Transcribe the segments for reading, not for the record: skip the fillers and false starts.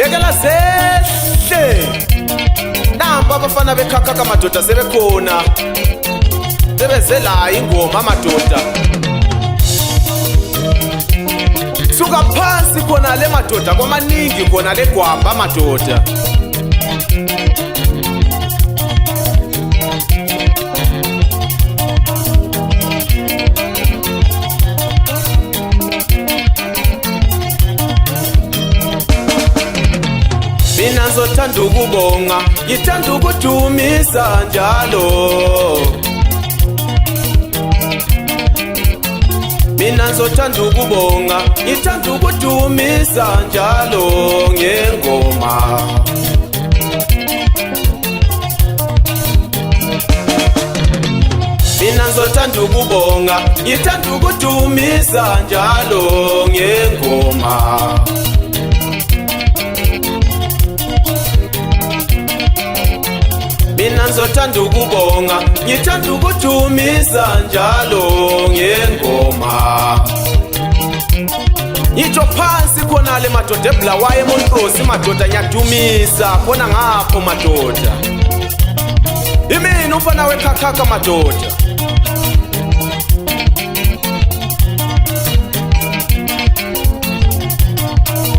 Yekela zehle namba abafana bekhakha kamadoda sebekhona sebezela ingoma amadoda suka phansi khona le madoda kwamaningi khona legwamba amadoda mina ngizothanda ukubonga ngithanda ukudumisa njalo mina ngizothanda ukubonga ngithanda ukudumisa njalo ngengoma mina ngizothanda ukubonga ngithanda ukudumisa njalo ngengoma mina ngizothanda ukubonga ngithanda ukudumisa njalo ngengoma ngitsho phansi khona le madoda eBulawayo eMontrosi madoda ngiyadumisa khona ngapho madoda imini umfana wekhakhaka madoda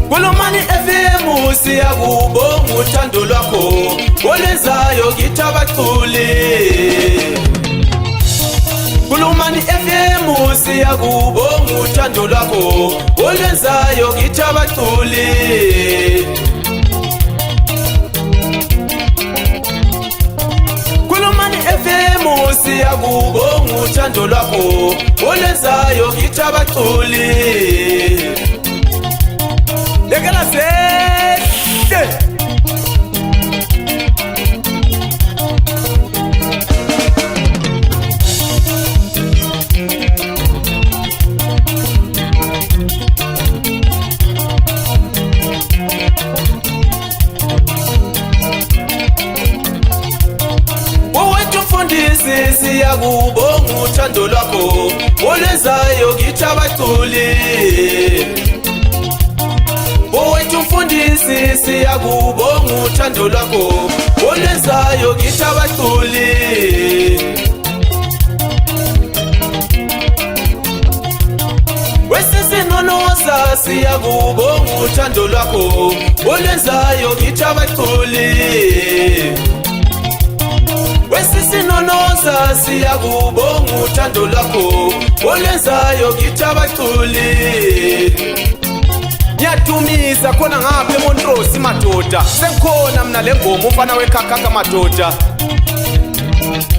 Kulumani FM siyakubonga uthando lwakho olezayo kithi abaculi Kulumani FM siyakubonga uthando lwakho olezayo kithi abaculi Kulumani FM siyakubonga uthando lwakho olezayo kithi abaculi Yekela zehle Wowethu mfundisi siyakubonga uthando lwakho olezayo kithi abaculi Wowethu mfundisi siyakubonga uthando lwakho olezayo kithi abaculi Wesisinonoza siyakubonga uthando lwakho olezayo kithi abaculi Wesisinonoza siyakubonga uthando lwakho olezayo kithi abaculi Ngiyadumisa khona ngapha eMontrosi madoda sengikhona mina lengoma umfana wekhakhaka madoda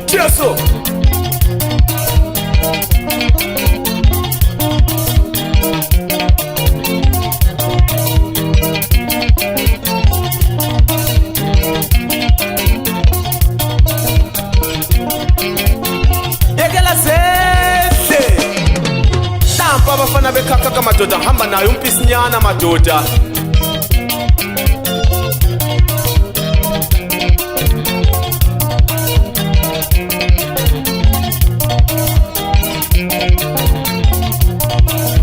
Jesu Yekela zehle Nampa abafana bekhakha madoda hamba nayo umpisinyana madoda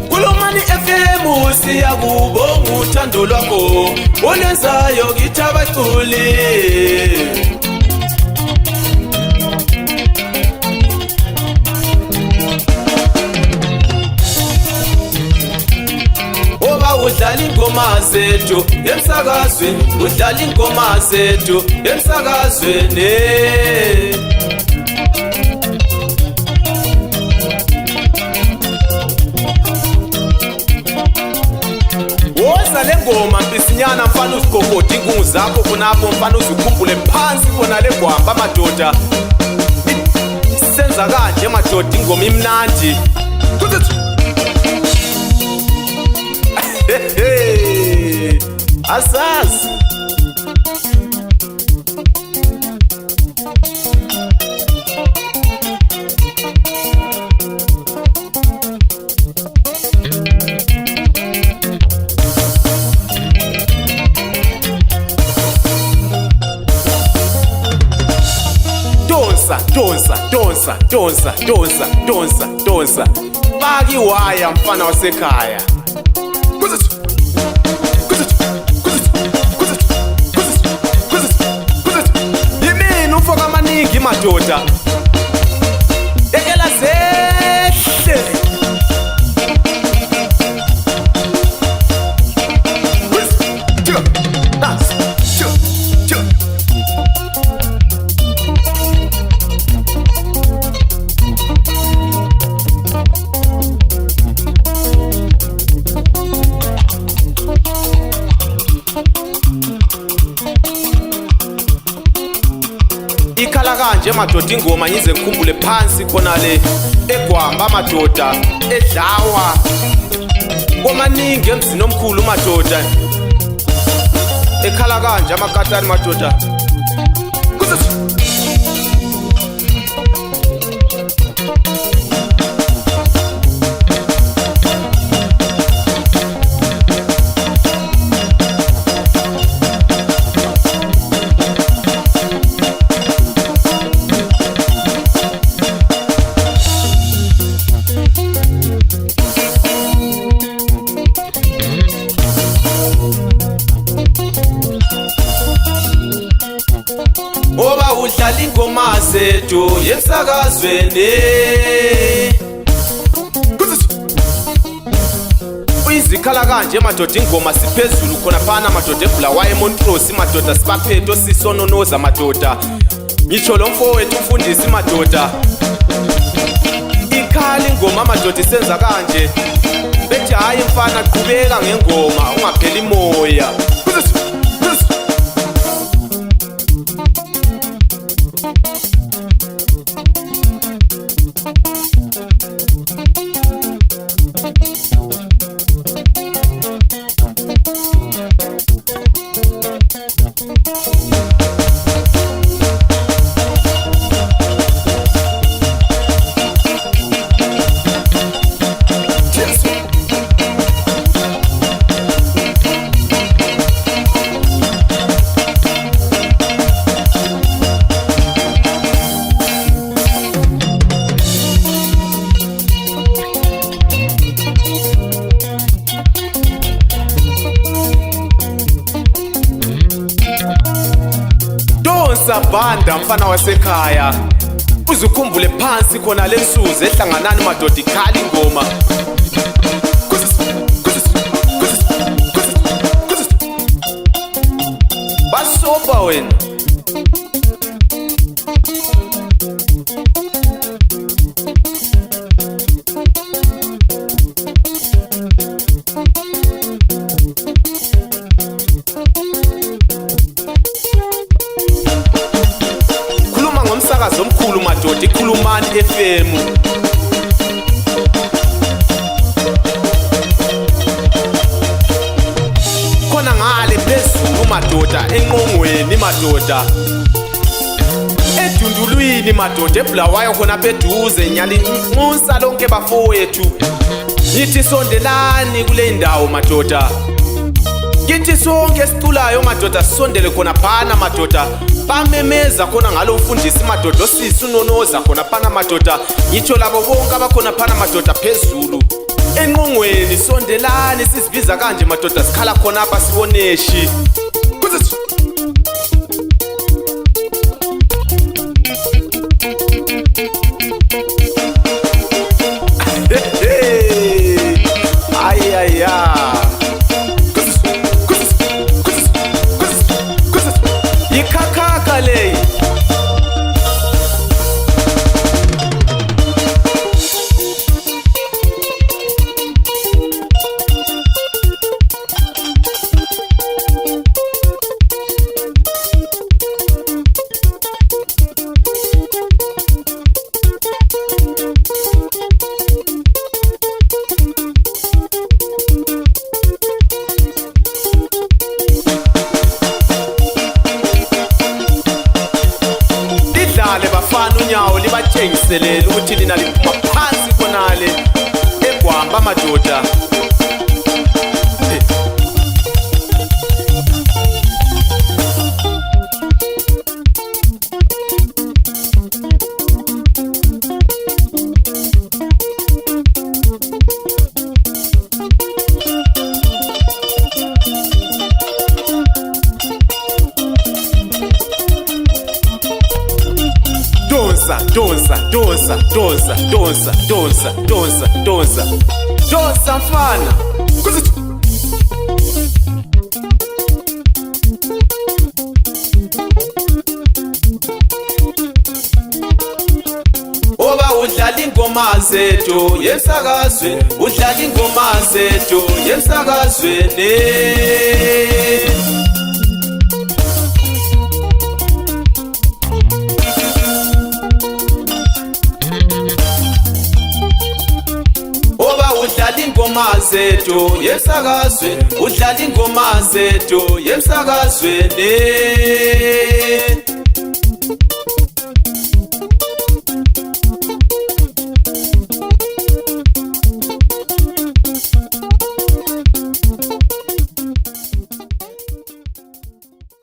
Kulumani FM siyakubonga uthando lwakho olezayo kithi abaculi Udlala ingoma zethu emsakazweni udlala ingoma zethu emsakazweni Woza lengoma mpisinyana mfana uzigogodi inkungu zakho khonapho mfana uzikhumbule phansi khona legwamba madoda senza kanje madoda ingoma imnandi Asazi Donsa Baki waya mfana wasekhaya madoda ekela zehle ikhala kanje madoda ingoma ngize ngikhumbule phansi khona le egwamba madoda edlawa komaningi emzini omkhulu madoda ekhala kanje amakatani madoda oba udlala ingoma zethu yemsakazweni uyizikhala kanje madoda ingoma siphezulu khona phana madoda eBulawayo eMontrose madoda sibaphethe osisononoza madoda ngitsho lo mfowethu umfundisi madoda ikhala ingoma madoda isenza kanje bethi hayi mfana qhubeka ngengoma ungapheli moya Sabanda mfana wasekhaya uzukhumbule phansi khona lensuku ehlanganani madoda ikhala ingoma basoba wena umsakazo omkhulu madoda ikhulumani FM khona ngale phezulu madoda enqongweni madoda edundulwini madoda eBulawayo khona pheduze nyali nxusa lonke bafowethu ngithi sondelani kule ndawo madoda ngithi sonke siculayo madoda sisondele khona phana madoda bamemeza khona ngalo umfundisi madoda osisi unonoza khona phana madoda ngitsho labo bonke abakhona phana madoda phezulu enqongweni sondelani sisibiza kanje madoda sikhala khona apha siboneshi ikhakhakha leyi unyawo libatshengiselele ukuthi lina liphuma phansi khonale egwamba madoda donsa, donsa, donsa, donsa, donsa, donsa, donsa mfana. Oba udlala ingoma zethu yemsakazweni, udlala ingoma zethu yemsakazweni. Oba udlala ingoma zethu yemsakazweni, udlala ingoma zethu yemsakazweni.